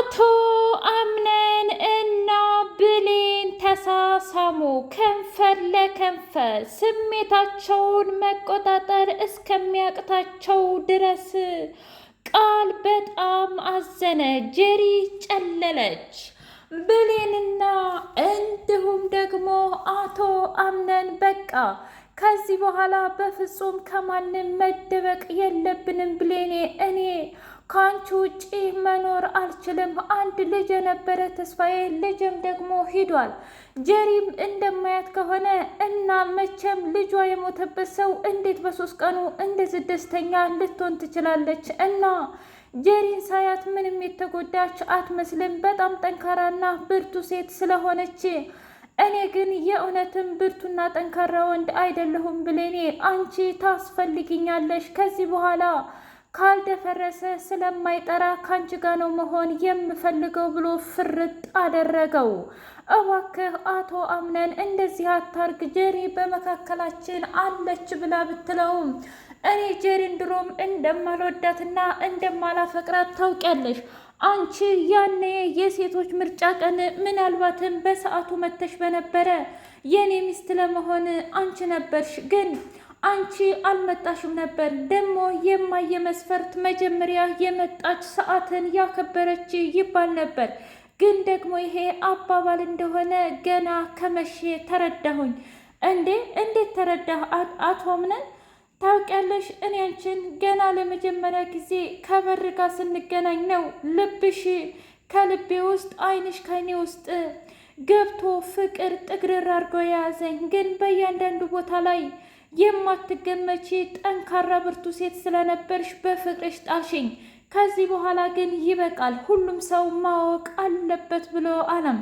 አቶ አምነን እና ብሌን ተሳሳሙ። ከንፈር ለከንፈር ስሜታቸውን መቆጣጠር እስከሚያቅታቸው ድረስ ቃል በጣም አዘነ። ጄሪ ጨለለች። ብሌንና እንዲሁም ደግሞ አቶ አምነን በቃ ከዚህ በኋላ በፍጹም ከማንም መደበቅ የለብንም ብሌኔ፣ እኔ ከአንቺ ውጪ መኖር አልችልም። አንድ ልጅ የነበረ ተስፋዬ ልጅም ደግሞ ሂዷል። ጀሪም እንደማያት ከሆነ እና መቼም ልጇ የሞተበት ሰው እንዴት በ3 ቀኑ እንደዚህ ደስተኛ ልትሆን ትችላለች? እና ጀሪን ሳያት ምንም የተጎዳች አትመስልም። በጣም ጠንካራና ብርቱ ሴት ስለሆነች እኔ ግን የእውነትም ብርቱና ጠንካራ ወንድ አይደለሁም ብሌኔ፣ አንቺ ታስፈልጊኛለሽ። ከዚህ በኋላ ካልደፈረሰ ስለማይጠራ ካንቺ ጋር ነው መሆን የምፈልገው ብሎ ፍርጥ አደረገው። እባክህ አቶ አምነን እንደዚህ አታርግ፣ ጀሪ በመካከላችን አለች ብላ ብትለውም እኔ ጀሪን ድሮም እንደማልወዳትና እንደማላፈቅራት ታውቂያለሽ። አንቺ ያኔ የሴቶች ምርጫ ቀን ምናልባትም በሰዓቱ መተሽ በነበረ የኔ ሚስት ለመሆን አንቺ ነበርሽ፣ ግን አንቺ አልመጣሽም ነበር። ደግሞ የማየ መስፈርት መጀመሪያ የመጣች ሰዓትን ያከበረች ይባል ነበር። ግን ደግሞ ይሄ አባባል እንደሆነ ገና ከመቼ ተረዳሁኝ። እንዴት ተረዳህ አቶ አምነን? ታውቂያለሽ እኔ አንቺን ገና ለመጀመሪያ ጊዜ ከበር ጋር ስንገናኝ ነው ልብሽ ከልቤ ውስጥ ዓይንሽ ከኔ ውስጥ ገብቶ ፍቅር ጥግርር አድርጎ የያዘኝ። ግን በእያንዳንዱ ቦታ ላይ የማትገመቺ ጠንካራ ብርቱ ሴት ስለነበርሽ በፍቅርሽ ጣልሽኝ። ከዚህ በኋላ ግን ይበቃል፣ ሁሉም ሰው ማወቅ አለበት ብሎ አለም።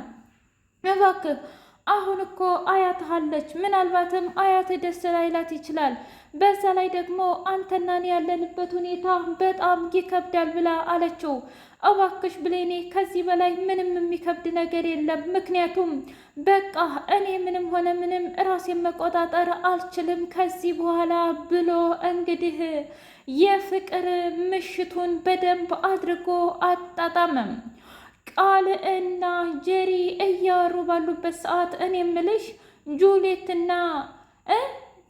እባክህ አሁን እኮ አያትህ አለች። ምናልባትም አያትህ ደስ ላይላት ይችላል። በዛ ላይ ደግሞ አንተና እኔ ያለንበት ሁኔታ በጣም ይከብዳል ብላ አለችው። እባክሽ ብሌኔ ከዚህ በላይ ምንም የሚከብድ ነገር የለም። ምክንያቱም በቃ እኔ ምንም ሆነ ምንም ራሴን መቆጣጠር አልችልም ከዚህ በኋላ ብሎ እንግዲህ የፍቅር ምሽቱን በደንብ አድርጎ አጣጣመም። ቃል እና ጀሪ እያወሩ ባሉበት ሰዓት እኔ ምልሽ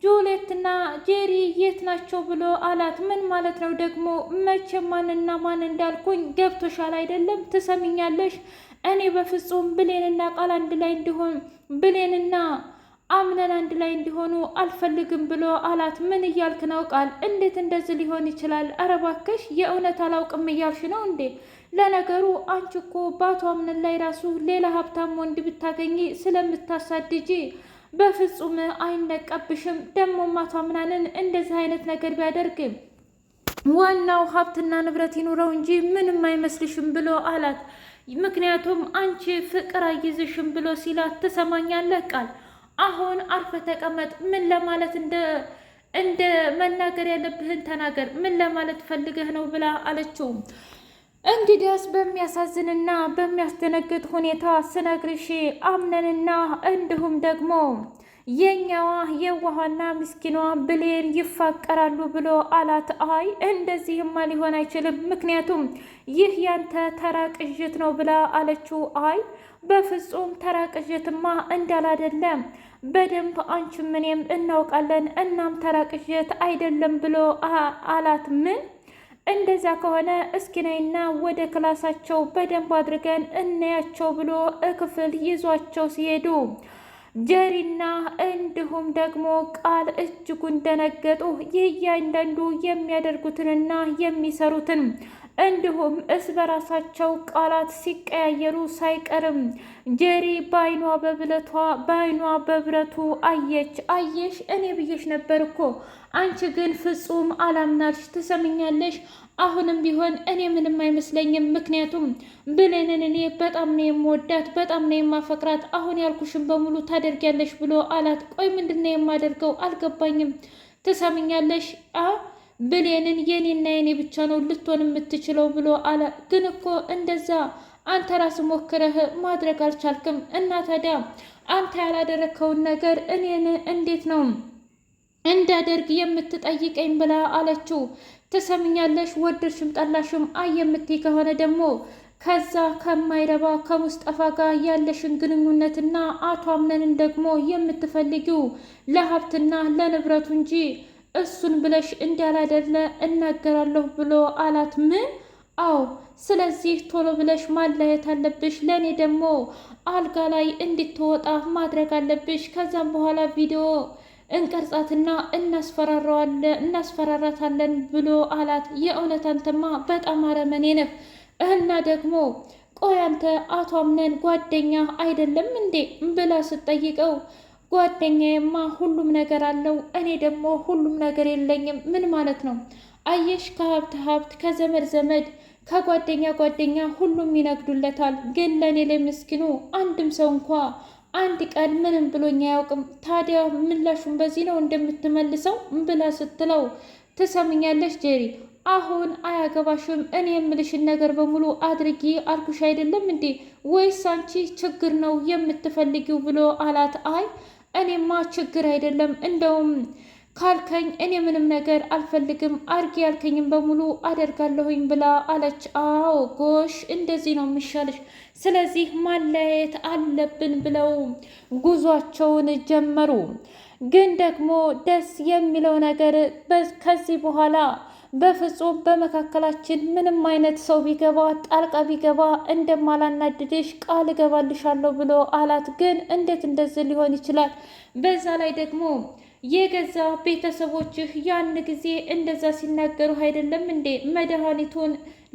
ጁሌትና ጄሪ የት ናቸው ብሎ አላት። ምን ማለት ነው ደግሞ? መቼ ማንና ማን እንዳልኩኝ ገብቶሻል አይደለም? ትሰሚኛለሽ? እኔ በፍጹም ብሌንና ቃል አንድ ላይ እንዲሆን ብሌንና አምነን አንድ ላይ እንዲሆኑ አልፈልግም ብሎ አላት። ምን እያልክ ነው ቃል? እንዴት እንደዚህ ሊሆን ይችላል? ኧረ እባክሽ የእውነት አላውቅም እያልሽ ነው እንዴ? ለነገሩ አንቺ እኮ በአቶ አምነን ላይ ራሱ ሌላ ሀብታም ወንድ ብታገኚ ስለምታሳድጂ በፍጹም አይነቀብሽም። ደግሞ አቶ አምነንን እንደዚህ አይነት ነገር ቢያደርግ ዋናው ሀብትና ንብረት ይኑረው እንጂ ምንም አይመስልሽም ብሎ አላት። ምክንያቱም አንቺ ፍቅር አይዝሽም ብሎ ሲላት ትሰማኛለህ ቃል? አሁን አርፈ ተቀመጥ። ምን ለማለት እንደ መናገር ያለብህን ተናገር። ምን ለማለት ፈልገህ ነው ብላ አለችው። እንግዲያስ በሚያሳዝንና በሚያስደነግጥ ሁኔታ ስነግርሽ አምነንና እንዲሁም ደግሞ የኛዋ የዋሃና ምስኪኗ ብሌን ይፋቀራሉ ብሎ አላት። አይ እንደዚህማ ሊሆን አይችልም፣ ምክንያቱም ይህ ያንተ ተራ ቅዥት ነው ብላ አለችው። አይ በፍጹም ተራ ቅዥትማ እንዳላደለም በደንብ አንቺም እኔም እናውቃለን። እናም ተራ ቅዥት አይደለም ብሎ አላት። ምን? እንደዛ ከሆነ እስኪ ነይና ወደ ክላሳቸው በደንብ አድርገን እናያቸው ብሎ ክፍል ይዟቸው ሲሄዱ ጀሪና እንዲሁም ደግሞ ቃል እጅጉን ደነገጡ። እያንዳንዱ የሚያደርጉትንና የሚሰሩትን እንዲሁም እስ በራሳቸው ቃላት ሲቀያየሩ ሳይቀርም ጀሪ በአይኗ በብረቱ አየሽ እኔ ብዬሽ ነበር እኮ አንቺ ግን ፍጹም አላምናልሽ። ትሰምኛለሽ? አሁንም ቢሆን እኔ ምንም አይመስለኝም። ምክንያቱም ብሌንን እኔ በጣም ነው የምወዳት፣ በጣም ነው የማፈቅራት። አሁን ያልኩሽን በሙሉ ታደርጊያለሽ ብሎ አላት። ቆይ ምንድን ነው የማደርገው? አልገባኝም። ትሰምኛለሽ? ብሌንን የኔና የኔ ብቻ ነው ልትሆን የምትችለው ብሎ አለ። ግን እኮ እንደዛ አንተ ራስ ሞክረህ ማድረግ አልቻልክም። እና ታዲያ አንተ ያላደረግከውን ነገር እኔን እንዴት ነው እንዳደርግ የምትጠይቀኝ ብላ አለችው። ትሰምኛለሽ? ወደድሽም ጠላሽም የምትይ ከሆነ ደግሞ ከዛ ከማይረባ ከሙስጠፋ ጋር ያለሽን ግንኙነትና አቶ አምነንን ደግሞ የምትፈልጊው ለሀብትና ለንብረቱ እንጂ እሱን ብለሽ እንዳላደለ እናገራለሁ ብሎ አላት። ምን? አዎ፣ ስለዚህ ቶሎ ብለሽ ማለየት አለብሽ። ለእኔ ደግሞ አልጋ ላይ እንድትወጣ ማድረግ አለብሽ። ከዛም በኋላ ቪዲዮ እንቀርጻትና እናስፈራራታለን ብሎ አላት። የእውነት አንተማ በጣም አረመኔ ነህ። እና ደግሞ ቆይ አንተ አቶ አምነን ጓደኛ አይደለም እንዴ ብላ ስትጠይቀው ጓደኛዬማ ሁሉም ነገር አለው፣ እኔ ደግሞ ሁሉም ነገር የለኝም። ምን ማለት ነው? አየሽ፣ ከሀብት ሀብት፣ ከዘመድ ዘመድ፣ ከጓደኛ ጓደኛ ሁሉም ይነግዱለታል። ግን ለእኔ ለምስኪኑ አንድም ሰው እንኳ አንድ ቀን ምንም ብሎኝ አያውቅም። ታዲያ ምላሹን በዚህ ነው እንደምትመልሰው ብላ ስትለው ትሰምኛለሽ ጄሪ፣ አሁን አያገባሽም። እኔ የምልሽን ነገር በሙሉ አድርጊ አልኩሽ አይደለም እንዴ? ወይስ አንቺ ችግር ነው የምትፈልጊው ብሎ አላት። አይ እኔማ ችግር አይደለም፣ እንደውም ካልከኝ እኔ ምንም ነገር አልፈልግም፣ አድርጊ ያልከኝም በሙሉ አደርጋለሁኝ ብላ አለች። አዎ ጎሽ፣ እንደዚህ ነው የሚሻልሽ። ስለዚህ ማለያየት አለብን ብለው ጉዟቸውን ጀመሩ። ግን ደግሞ ደስ የሚለው ነገር ከዚህ በኋላ በፍጹም በመካከላችን ምንም አይነት ሰው ቢገባ ጣልቃ ቢገባ እንደማላናድድሽ ቃል እገባልሻለሁ ብሎ አላት። ግን እንዴት እንደዚህ ሊሆን ይችላል? በዛ ላይ ደግሞ የገዛ ቤተሰቦችህ ያን ጊዜ እንደዛ ሲናገሩ አይደለም እንዴ መድኃኒቱን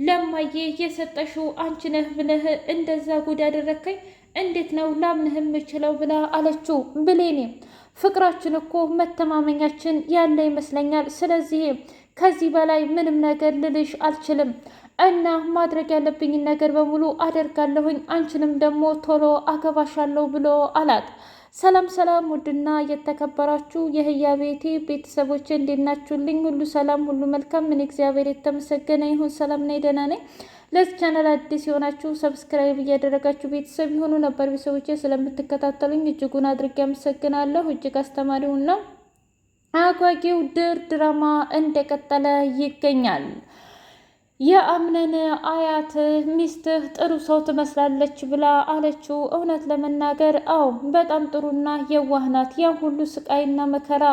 ለማዬ የሰጠሽው አንቺ ነህ ብለህ እንደዛ ጉድ ያደረከኝ እንዴት ነው ላምንህ የምችለው ብላ አለችው። ብሌኔ ፍቅራችን እኮ መተማመኛችን ያለ ይመስለኛል። ስለዚህ ከዚህ በላይ ምንም ነገር ልልሽ አልችልም እና ማድረግ ያለብኝን ነገር በሙሉ አደርጋለሁኝ፣ አንቺንም ደግሞ ቶሎ አገባሻለሁ ብሎ አላት። ሰላም ሰላም! ውድና የተከበራችሁ የህያ ቤቴ ቤተሰቦች እንዴት ናችሁልኝ? ሁሉ ሰላም፣ ሁሉ መልካም። ምን እግዚአብሔር የተመሰገነ ይሁን። ሰላም ነኝ፣ ደህና ነኝ። ለዚህ ቻናል አዲስ የሆናችሁ ሰብስክራይብ እያደረጋችሁ ቤተሰብ የሆኑ ነበር ቤተሰቦቼ ስለምትከታተሉኝ እጅጉን አድርጌ አመሰግናለሁ። እጅግ አስተማሪውና አጓጊው ድራማ እንደቀጠለ ይገኛል። የአምነን አያት ሚስትህ ጥሩ ሰው ትመስላለች ብላ አለችው። እውነት ለመናገር አዎ በጣም ጥሩና የዋህ ናት። ያ ሁሉ ስቃይና መከራ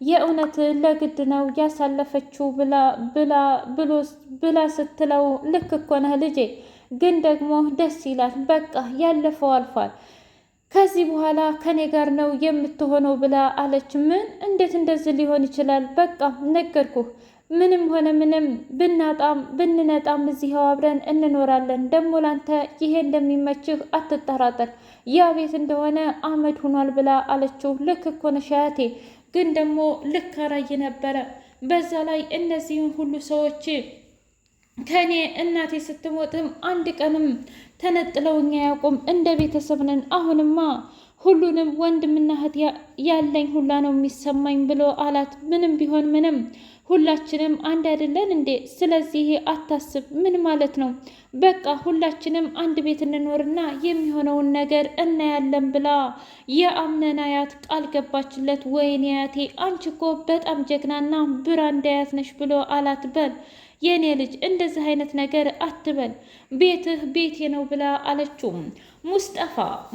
የእውነት ለግድ ነው ያሳለፈችው ብላ ስትለው ልክ እኮ ነህ ልጄ፣ ግን ደግሞ ደስ ይላል። በቃ ያለፈው አልፏል። ከዚህ በኋላ ከኔ ጋር ነው የምትሆነው ብላ አለች። ምን? እንዴት እንደዚህ ሊሆን ይችላል? በቃ ነገርኩህ፣ ምንም ሆነ ምንም ብንነጣም እዚህው አብረን እንኖራለን። ደግሞ ላንተ ይሄ እንደሚመችህ አትጠራጠር። ያ ቤት እንደሆነ አመድ ሆኗል ብላ አለችው። ልክ እኮ ነሽ አያቴ፣ ግን ደግሞ ልክ አራይ ነበረ። በዛ ላይ እነዚህን ሁሉ ሰዎች ከኔ እናቴ ስትሞትም አንድ ቀንም ተነጥለውኝ አያውቁም። እንደ ቤተሰብ ነን። አሁንማ ሁሉንም ወንድምና እህት ያለኝ ሁላ ነው የሚሰማኝ ብሎ አላት። ምንም ቢሆን ምንም ሁላችንም አንድ አይደለን እንዴ? ስለዚህ አታስብ። ምን ማለት ነው? በቃ ሁላችንም አንድ ቤት እንኖርና የሚሆነውን ነገር እናያለን ብላ የአምነን አያት ቃል ገባችለት። ወይኔ አያቴ አንቺ እኮ በጣም ጀግናና ብራንድ አያት ነሽ ብሎ አላት። በል የኔ ልጅ እንደዚህ አይነት ነገር አትበል፣ ቤትህ ቤቴ ነው ብላ አለችው።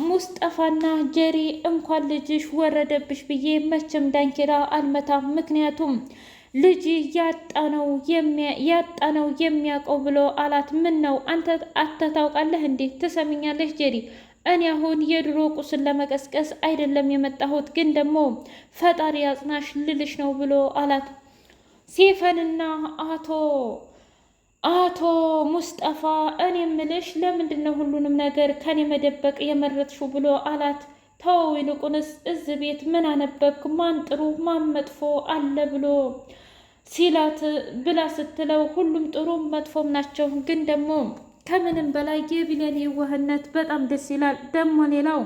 ሙስጠፋና ጀሪ እንኳን ልጅሽ ወረደብሽ ብዬ መቼም ዳንኪራ አልመታም፣ ምክንያቱም ልጅ ያጣነው የሚያውቀው ብሎ አላት። ምን ነው አንተ ታውቃለህ እንዴ? ትሰምኛለሽ ጀሪ፣ እኔ አሁን የድሮ ቁስን ለመቀስቀስ አይደለም የመጣሁት፣ ግን ደግሞ ፈጣሪ ያጽናሽ ልልሽ ነው ብሎ አላት። ሴፈንና አቶ ሙስጠፋ እኔ ምልሽ ለምንድን ነው ሁሉንም ነገር ከኔ መደበቅ የመረጥሽው ብሎ አላት። ተወው ይልቁንስ እዚህ ቤት ምን አነበብክ? ማን ጥሩ ማን መጥፎ አለ ብሎ ሲላት ብላ ስትለው ሁሉም ጥሩም መጥፎም ናቸው፣ ግን ደግሞ ከምንም በላይ የቢለን የዋህነት በጣም ደስ ይላል። ደግሞ ሌላው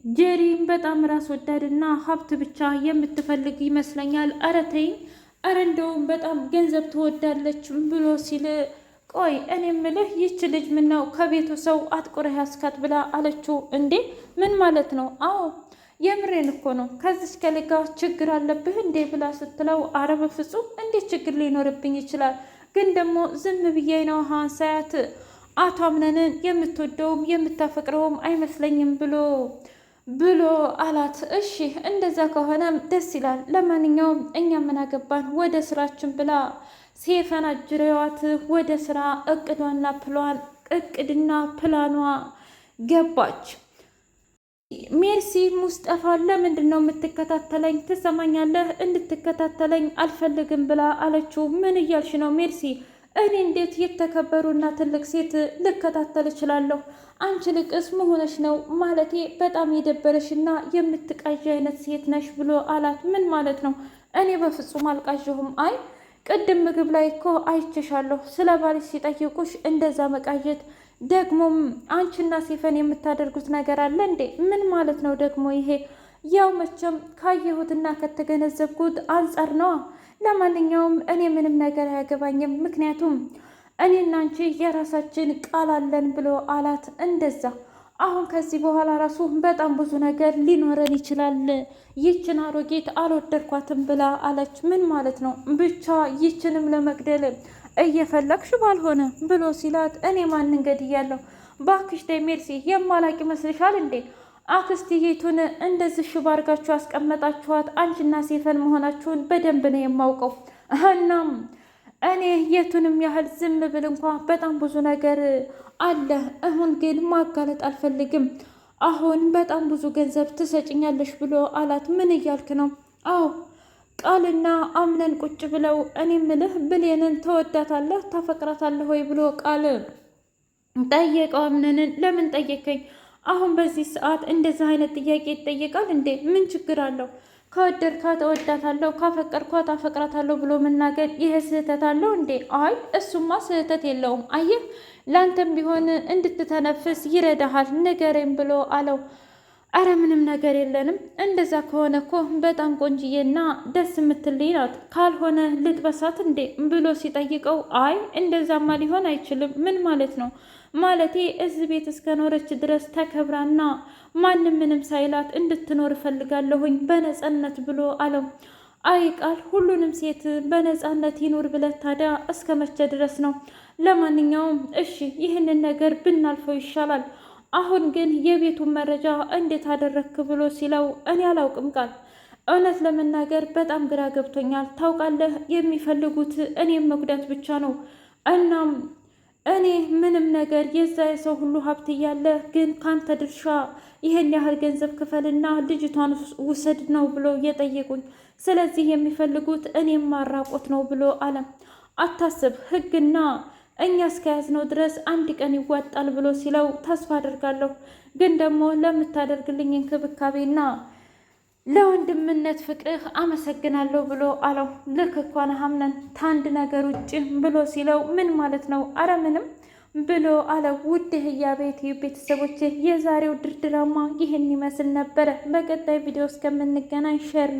ጀሪም በጣም ራስ ወዳድና ሀብት ብቻ የምትፈልግ ይመስለኛል። ኧረ ተይኝ፣ ኧረ እንደውም በጣም ገንዘብ ትወዳለች ብሎ ሲል ቆይ እኔ ምልህ ይች ልጅ ምነው ከቤቱ ሰው አጥቁረህ ያስካት ብላ አለችው። እንዴ ምን ማለት ነው? አዎ የምሬን እኮ ነው። ከዚች ከልጋ ችግር አለብህ እንዴ ብላ ስትለው አረ በፍጹም እንዴት ችግር ሊኖርብኝ ይችላል? ግን ደግሞ ዝም ብዬ ነው ሳያት አቶ አምነንን የምትወደውም የምታፈቅረውም አይመስለኝም ብሎ አላት። እሺ እንደዛ ከሆነም ደስ ይላል። ለማንኛውም እኛ ምን አገባን ወደ ስራችን ብላ ሴፈን አጅሬዋት ወደ ስራ እቅድና ፕላኗ ገባች። ሜርሲ ሙስጠፋ ለምንድን ነው የምትከታተለኝ? ትሰማኛለህ? እንድትከታተለኝ አልፈልግም ብላ አለችው። ምን እያልሽ ነው ሜርሲ? እኔ እንዴት የተከበሩና ትልቅ ሴት ልከታተል እችላለሁ? አንቺ ልቅስ መሆነሽ ነው? ማለቴ በጣም የደበረሽና የምትቃዥ አይነት ሴት ነሽ ብሎ አላት። ምን ማለት ነው? እኔ በፍጹም አልቃዥሁም። አይ ቅድም ምግብ ላይ እኮ አይቼሻለሁ። ስለ ባልሽ ሲጠይቁሽ እንደዛ መቃዠት ደግሞም አንቺና ሲፈን የምታደርጉት ነገር አለ እንዴ? ምን ማለት ነው ደግሞ ይሄ? ያው መቼም ካየሁትና ከተገነዘብኩት አንጻር ነዋ። ለማንኛውም እኔ ምንም ነገር አያገባኝም፣ ምክንያቱም እኔና አንቺ የራሳችን ቃል አለን ብሎ አላት። እንደዛ አሁን ከዚህ በኋላ ራሱ በጣም ብዙ ነገር ሊኖረን ይችላል። ይችን አሮጌት አልወደድኳትም ብላ አለች። ምን ማለት ነው? ብቻ ይችንም ለመግደል እየፈለግሽ ባልሆነ ብሎ ሲላት፣ እኔ ማንን ገድያለሁ? ባክሽ ተይ ሜርሲ፣ የማላቅ ይመስልሻል እንዴ? አክስትዬቱን እንደዚህ ሽባ አድርጋችሁ ያስቀመጣችኋት አንቺና ሴፈን መሆናችሁን በደንብ ነው የማውቀው። እናም እኔ የቱንም ያህል ዝም ብል እንኳ በጣም ብዙ ነገር አለ። አሁን ግን ማጋለጥ አልፈልግም። አሁን በጣም ብዙ ገንዘብ ትሰጭኛለሽ ብሎ አላት። ምን እያልክ ነው? አዎ ቃልና አምነን ቁጭ ብለው እኔ ምልህ ብሌንን ተወዳታለህ ታፈቅራታለህ ወይ ብሎ ቃል ጠየቀው። አምነንን ለምን ጠየቀኝ? አሁን በዚህ ሰዓት እንደዚህ አይነት ጥያቄ ይጠየቃል እንዴ? ምን ችግር አለው? ከወደድካት እወዳታለሁ፣ ካፈቀርኳት አፈቅራታለሁ ብሎ መናገር ይሄ ስህተት አለው እንዴ? አይ እሱማ ስህተት የለውም። አየህ ላንተም ቢሆን እንድትተነፍስ ይረዳሃል፣ ንገረኝ ብሎ አለው። አረ ምንም ነገር የለንም። እንደዛ ከሆነ እኮ በጣም ቆንጅዬና ደስ የምትልኝ ናት። ካልሆነ ልጥበሳት እንዴ ብሎ ሲጠይቀው፣ አይ እንደዛማ ሊሆን አይችልም። ምን ማለት ነው? ማለቴ እዚህ ቤት እስከኖረች ድረስ ተከብራና ማንም ምንም ሳይላት እንድትኖር እፈልጋለሁኝ በነፃነት ብሎ አለው። አይ ቃል ሁሉንም ሴት በነፃነት ይኑር ብለት ታዲያ እስከ መቼ ድረስ ነው? ለማንኛውም እሺ ይህንን ነገር ብናልፈው ይሻላል። አሁን ግን የቤቱን መረጃ እንዴት አደረግክ ብሎ ሲለው፣ እኔ አላውቅም ቃል፣ እውነት ለመናገር በጣም ግራ ገብቶኛል። ታውቃለህ የሚፈልጉት እኔም መጉዳት ብቻ ነው። እናም እኔ ምንም ነገር የዛ የሰው ሁሉ ሀብት እያለ ግን ካንተ ድርሻ ይሄን ያህል ገንዘብ ክፈልና ልጅቷን ውሰድ ነው ብሎ የጠየቁኝ። ስለዚህ የሚፈልጉት እኔም ማራቆት ነው ብሎ አለም። አታስብ ህግና እኛ እስከያዝነው ድረስ አንድ ቀን ይዋጣል ብሎ ሲለው፣ ተስፋ አደርጋለሁ፣ ግን ደግሞ ለምታደርግልኝ እንክብካቤና ለወንድምነት ፍቅርህ አመሰግናለሁ ብሎ አለው። ልክ እኮ ነህ አምነን ታንድ ነገር ውጭ ብሎ ሲለው፣ ምን ማለት ነው? አረ ምንም ብሎ አለው። ውድ ህያቤት ቤተሰቦች የዛሬው ድራማ ይህን ይመስል ነበረ። በቀጣይ ቪዲዮ እስከምንገናኝ ሼር